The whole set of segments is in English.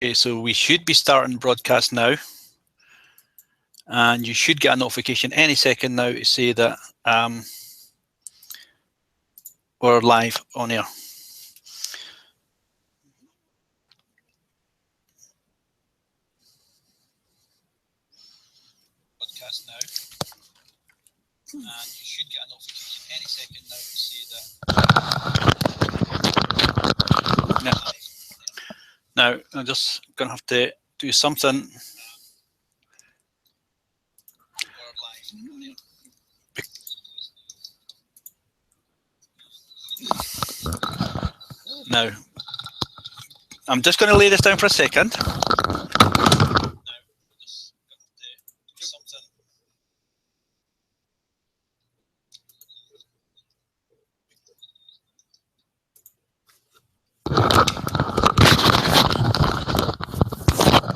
Okay, so we should be starting broadcast now, and you should get a notification any second now to say that we're live on air. Broadcast now, and you should get a notification any second now to say that. Now I'm just gonna have to do something. Now, I'm just going to lay this down for a second.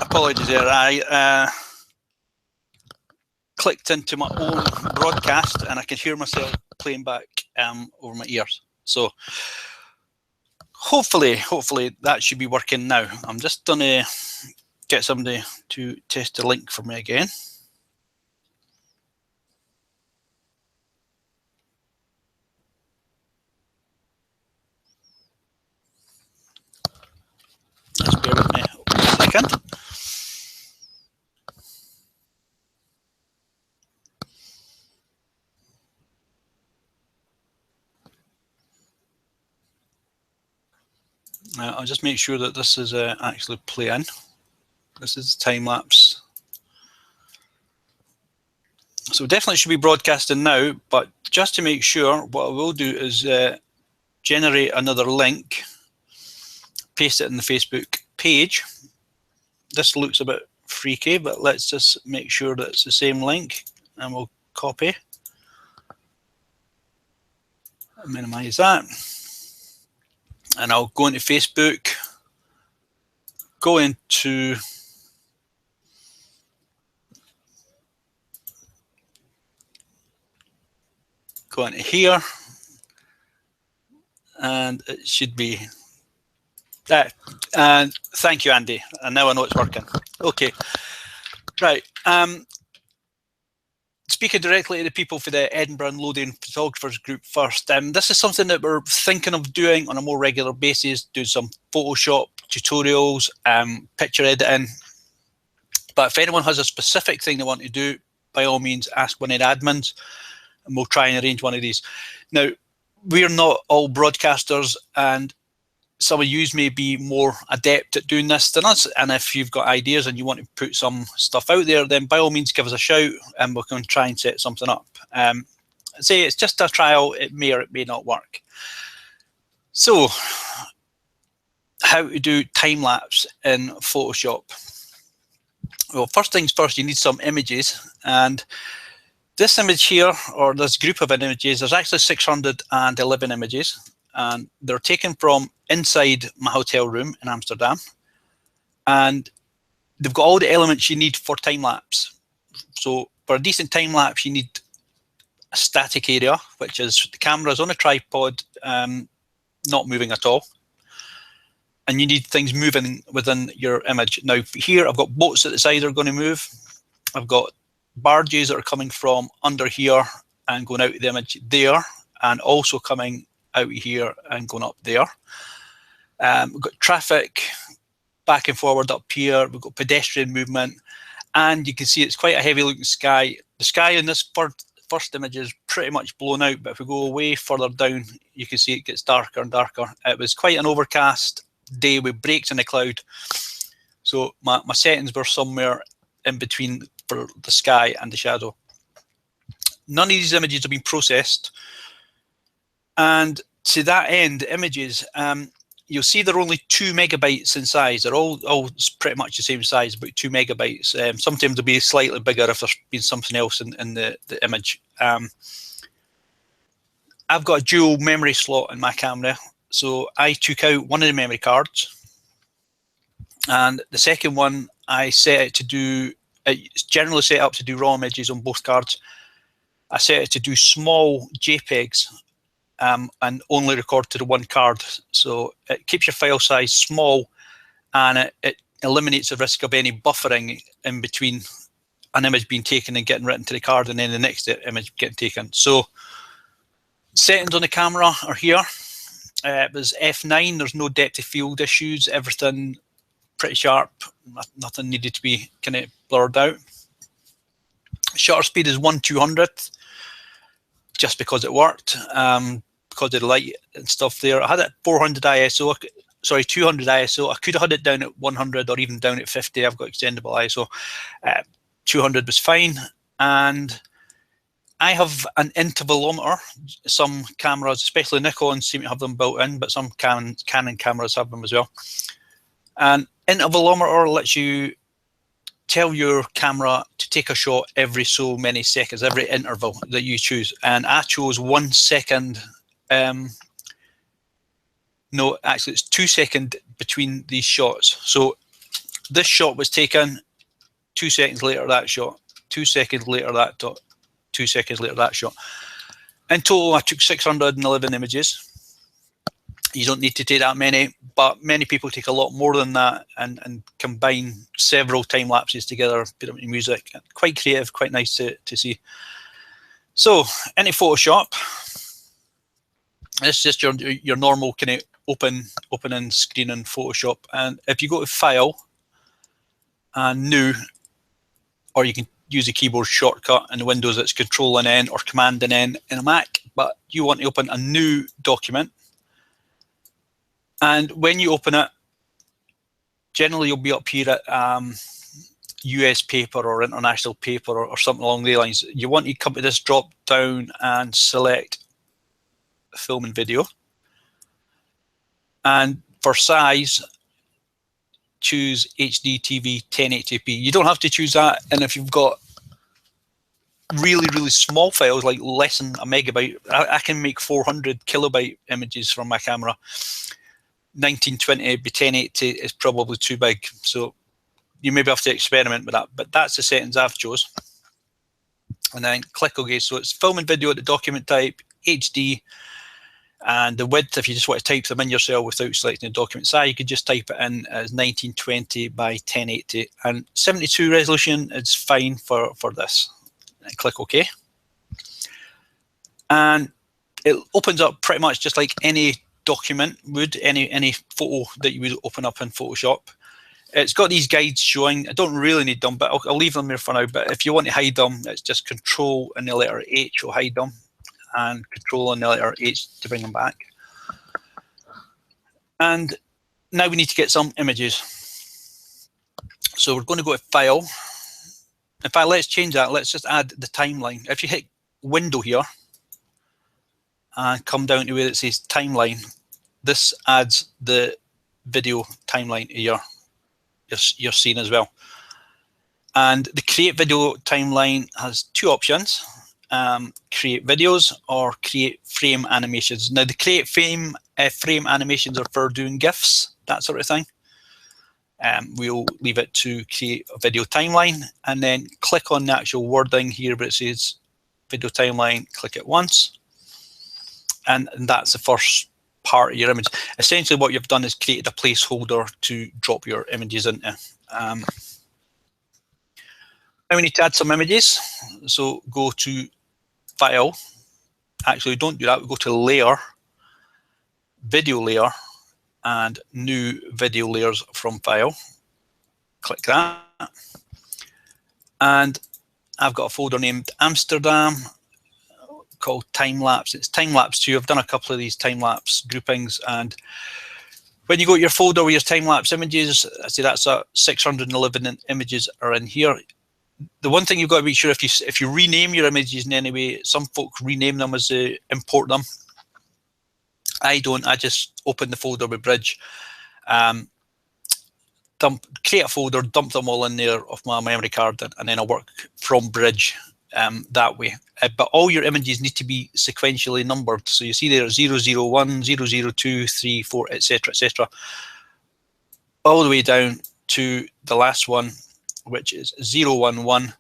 Apologies there, I clicked into my own broadcast and I can hear myself playing back over my ears. So hopefully that should be working now. I'm just going to get somebody to test the link for me again. Just bear with me a second. I'll just make sure that this is actually playing. This is time lapse. So definitely should be broadcasting now, but just to make sure, what I will do is generate another link, paste it in the Facebook page. This looks a bit freaky, but let's just make sure that it's the same link, and we'll copy. Minimize that. And I'll go into Facebook, go into here, and it should be that. And thank you, Andy. And now I know it's working. Okay, right. Speaking directly to the people for the Edinburgh and Lothian Photographers Group first, this is something that we're thinking of doing on a more regular basis, do some Photoshop tutorials, picture editing. But if anyone has a specific thing they want to do, by all means, ask one of the admins, and we'll try and arrange one of these. Now, we're not all broadcasters, and some of you may be more adept at doing this than us, and if you've got ideas and you want to put some stuff out there, then by all means give us a shout and we can try and set something up. Say it's just a trial, it may or it may not work. So, how to do time lapse in Photoshop? Well, first things first, you need some images, and this image here, or this group of images, there's actually 611 images, and they're taken from inside my hotel room in Amsterdam, and they've got all the elements you need for time lapse. So for a decent time lapse, you need a static area, which is the camera's on a tripod, not moving at all, and you need things moving within your image. Now here I've got boats at the side that are going to move. I've got barges that are coming from under here and going out of the image there, and also coming out here and going up there. We've got traffic back and forward up here. We've got pedestrian movement, and you can see it's quite a heavy looking sky. The sky in this first image is pretty much blown out, but if we go way further down, you can see it gets darker and darker. It was quite an overcast day with breaks in the cloud. So my settings were somewhere in between for the sky and the shadow. None of these images have been processed. And to that end, images, you'll see they're only 2 megabytes in size. They're all pretty much the same size, about 2 megabytes. Sometimes they'll be slightly bigger if there's been something else in the image. I've got a dual memory slot in my camera, so I took out one of the memory cards, and the second one I set it to do. It's generally set up to do raw images on both cards. I set it to do small JPEGs. And only record to the one card, so it keeps your file size small, and it eliminates the risk of any buffering in between an image being taken and getting written to the card and then the next image getting taken. So settings on the camera are here. It was F9. There's no depth of field issues. Everything pretty sharp. Nothing needed to be kind of blurred out. Shutter speed is 1/200th, just because it worked, because of the light and stuff there. I had it 400 ISO, sorry, 200 ISO. I could have had it down at 100 or even down at 50. I've got extendable ISO. 200 was fine. And I have an intervalometer. Some cameras, especially Nikon, seem to have them built in, but some Canon cameras have them as well. And intervalometer lets you tell your camera to take a shot every so many seconds, every interval that you choose. And I chose 1 second. No, actually, it's 2 seconds between these shots. So this shot was taken 2 seconds later, that shot, 2 seconds later, that shot, 2 seconds later, that shot. In total, I took 611 images. You don't need to take that many, but many people take a lot more than that and combine several time lapses together, put them in music. Quite creative, quite nice to see. So, into Photoshop, this is just your normal kind of opening screen in Photoshop. And if you go to File and New, or you can use the keyboard shortcut in Windows, it's Control and N or Command and N in a Mac, but you want to open a new document. And when you open it, generally you'll be up here at US paper or international paper or something along the lines. You want to come to this drop down and select film and video. And for size, choose HD TV 1080p. You don't have to choose that. And if you've got really, really small files, like less than a megabyte, I can make 400 kilobyte images from my camera. 1920 by 1080 is probably too big, so you maybe have to experiment with that, but that's the settings I've chose. And then click OK. So it's film and video at the document type, HD, and the width, if you just want to type them in yourself without selecting the document size, you could just type it in as 1920 by 1080, and 72 resolution is fine for this. And click OK. And it opens up pretty much just like any document would, any photo that you would open up in Photoshop. It's got these guides showing. I don't really need them, but I'll leave them there for now. But if you want to hide them, it's just Control and the letter H will hide them, and Control and the letter H to bring them back. And now we need to get some images. So we're going to go to File. In fact, let's change that. Let's just add the timeline. If you hit Window here, and come down to where it says timeline, this adds the video timeline to your scene as well. And the create video timeline has two options: create videos or create frame animations. Now the create frame animations are for doing GIFs, that sort of thing. We'll leave it to create a video timeline, and then click on the actual wording here where it says video timeline, click it once. And that's the first part of your image. Essentially what you've done is created a placeholder to drop your images into. Now we need to add some images. So go to File. Actually, don't do that. We go to Layer, Video Layer, and New Video Layers from File. Click that. And I've got a folder named Amsterdam, called Timelapse. It's Timelapse 2. I've done a couple of these time-lapse groupings, and when you go to your folder with your time-lapse images, I say that's 611 images are in here. The one thing you've got to be sure, if you rename your images in any way, some folk rename them as they import them. I don't. I just open the folder with Bridge, create a folder, dump them all in there off my memory card, and then I'll work from Bridge that way. But all your images need to be sequentially numbered. So you see there 001, 002, 3, 4, etc., etc., all the way down to the last one, which is 011.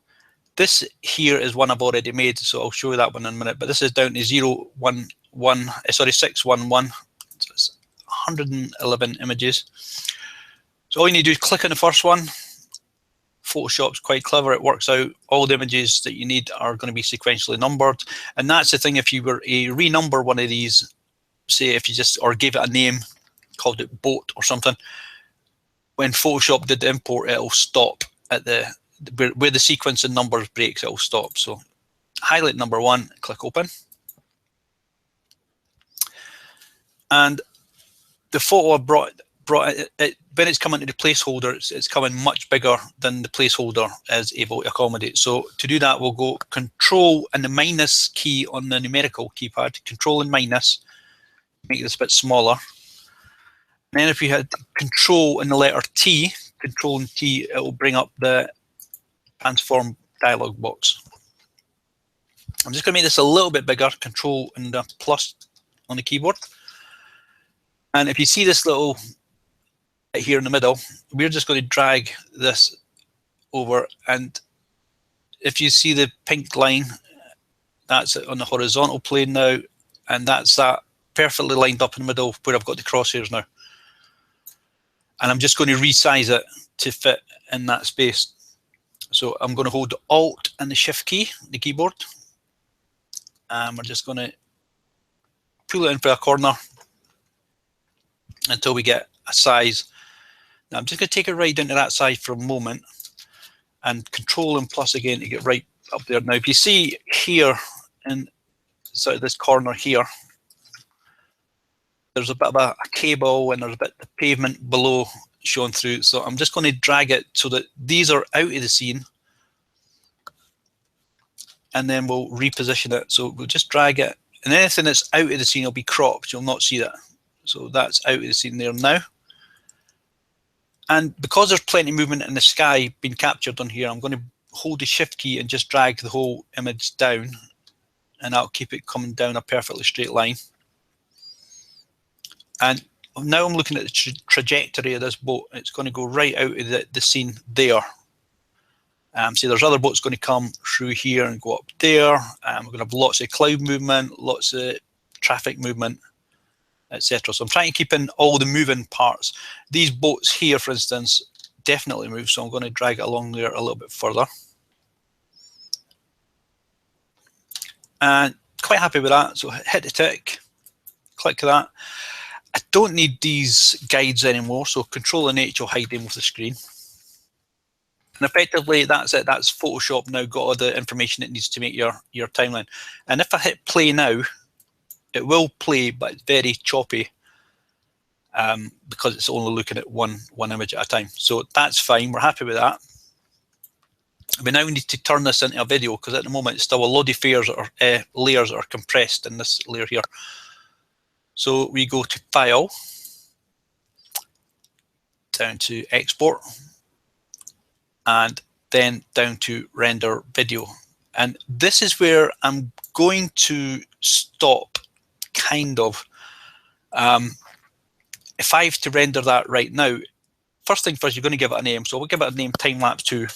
This here is one I've already made, so I'll show you that one in a minute. But this is down to 611. So it's 111 images. So all you need to do is click on the first one. Photoshop's quite clever. It works out all the images that you need are going to be sequentially numbered. And that's the thing, if you were to renumber one of these, say if you just, or gave it a name, called it boat or something, when Photoshop did the import, it'll stop at the, where the sequence and numbers breaks, it'll stop. So highlight number 1, click open. And the photo I brought it, when it's coming to the placeholder, it's coming much bigger than the placeholder is able to accommodate. So to do that, we'll go Control and the minus key on the numerical keypad, Control and minus, make this a bit smaller. And then if you had Control and the letter T, Control and T, it will bring up the transform dialog box. I'm just going to make this a little bit bigger, Control and the plus on the keyboard. And if you see this little here in the middle, we're just going to drag this over, and if you see the pink line, that's it on the horizontal plane now, and that's that perfectly lined up in the middle where I've got the crosshairs now. And I'm just going to resize it to fit in that space. So I'm going to hold the Alt and the Shift key, the keyboard, and we're just going to pull it in for a corner until we get a size. Now I'm just going to take it right down to that size for a moment, and Control and plus again to get right up there. Now if you see here in sort of this corner here, there's a bit of a cable and there's a bit of the pavement below showing through. So I'm just going to drag it so that these are out of the scene, and then we'll reposition it. So we'll just drag it, and anything that's out of the scene will be cropped. You'll not see that. So that's out of the scene there now. And because there's plenty of movement in the sky being captured on here, I'm going to hold the Shift key and just drag the whole image down, and that'll keep it coming down a perfectly straight line. And now I'm looking at the trajectory of this boat. It's going to go right out of the scene there. See, there's other boats going to come through here and go up there. We're going to have lots of cloud movement, lots of traffic movement, etc. So I'm trying to keep in all the moving parts. These boats here, for instance, definitely move, so I'm going to drag it along there a little bit further. And quite happy with that. So hit the tick, click that. I don't need these guides anymore, so Control and H will hide them off the screen. And effectively, that's it. That's Photoshop now got all the information it needs to make your timeline. And if I hit play now, it will play, but it's very choppy because it's only looking at one image at a time. So that's fine. We're happy with that. We now need to turn this into a video, because at the moment it's still a load of layers are compressed in this layer here. So we go to File, down to Export, and then down to Render Video. And this is where I'm going to stop, kind of. If I have to render that right now, first thing first, you're going to give it a name. So we'll give it a name, Timelapse 2.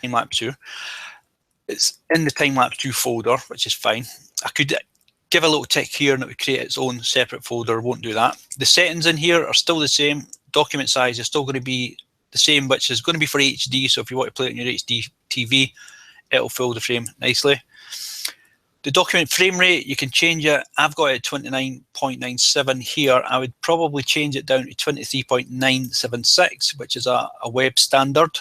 Timelapse 2. It's in the Timelapse 2 folder, which is fine. I could give a little tick here and it would create its own separate folder. Won't do that. The settings in here are still the same. Document size is still going to be the same, which is going to be for HD. So if you want to play it on your HD TV, it'll fill the frame nicely. The document frame rate, you can change it. I've got it at 29.97 here. I would probably change it down to 23.976, which is a web standard.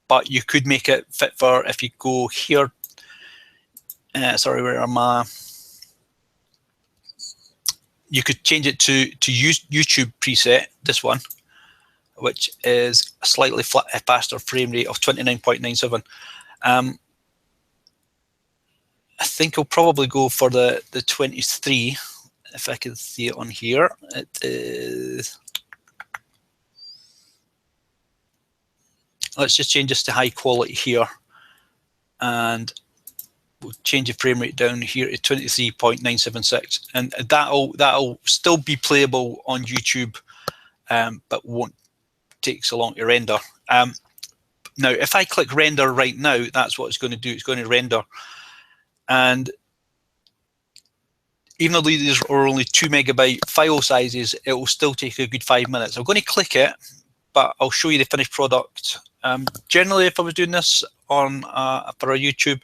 But you could make it fit for, if you go here, sorry, where am I? You could change it to YouTube preset, this one, which is a slightly faster frame rate of 29.97. I think I'll probably go for the 23, if I can see it on here. It is. Let's just change this to high quality here, and we'll change the frame rate down here to 23.976, and that'll still be playable on YouTube, but won't take so long to render. Now, if I click render right now, that's what it's going to do. It's going to render, and even though these are only 2 megabyte file sizes, it will still take a good 5 minutes. I'm going to click it, but I'll show you the finished product. Generally, if I was doing this on for a YouTube,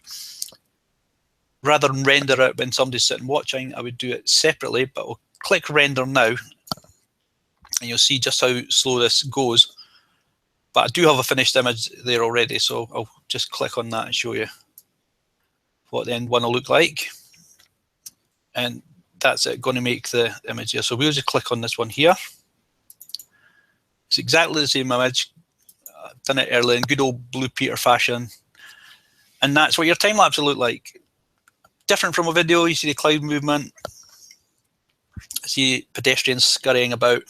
rather than render it when somebody's sitting watching, I would do it separately, but I'll click render now, and you'll see just how slow this goes. But I do have a finished image there already, so I'll just click on that and show you what the end one will look like. And that's it, going to make the image here. So we'll just click on this one here. It's exactly the same image. I've done it earlier in good old Blue Peter fashion. And that's what your time lapse will look like. Different from a video, you see the cloud movement, see pedestrians scurrying about.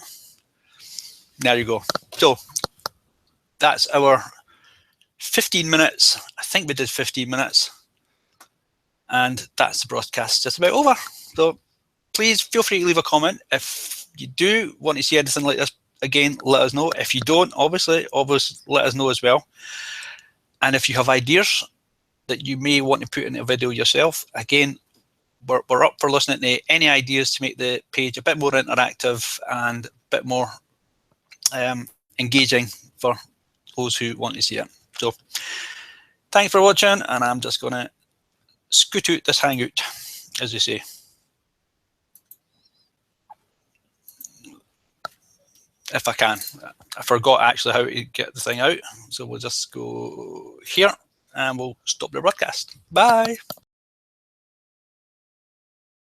There you go. So that's our 15 minutes. I think we did 15 minutes. And that's the broadcast just about over. So please feel free to leave a comment. If you do want to see anything like this again, let us know. If you don't, obviously let us know as well. And if you have ideas that you may want to put in a video yourself, again, we're up for listening to any ideas to make the page a bit more interactive and a bit more engaging for those who want to see it. So thanks for watching, and I'm just going to scoot out this hangout, as we say. If I can. I forgot actually how to get the thing out, so we'll just go here and we'll stop the broadcast. Bye.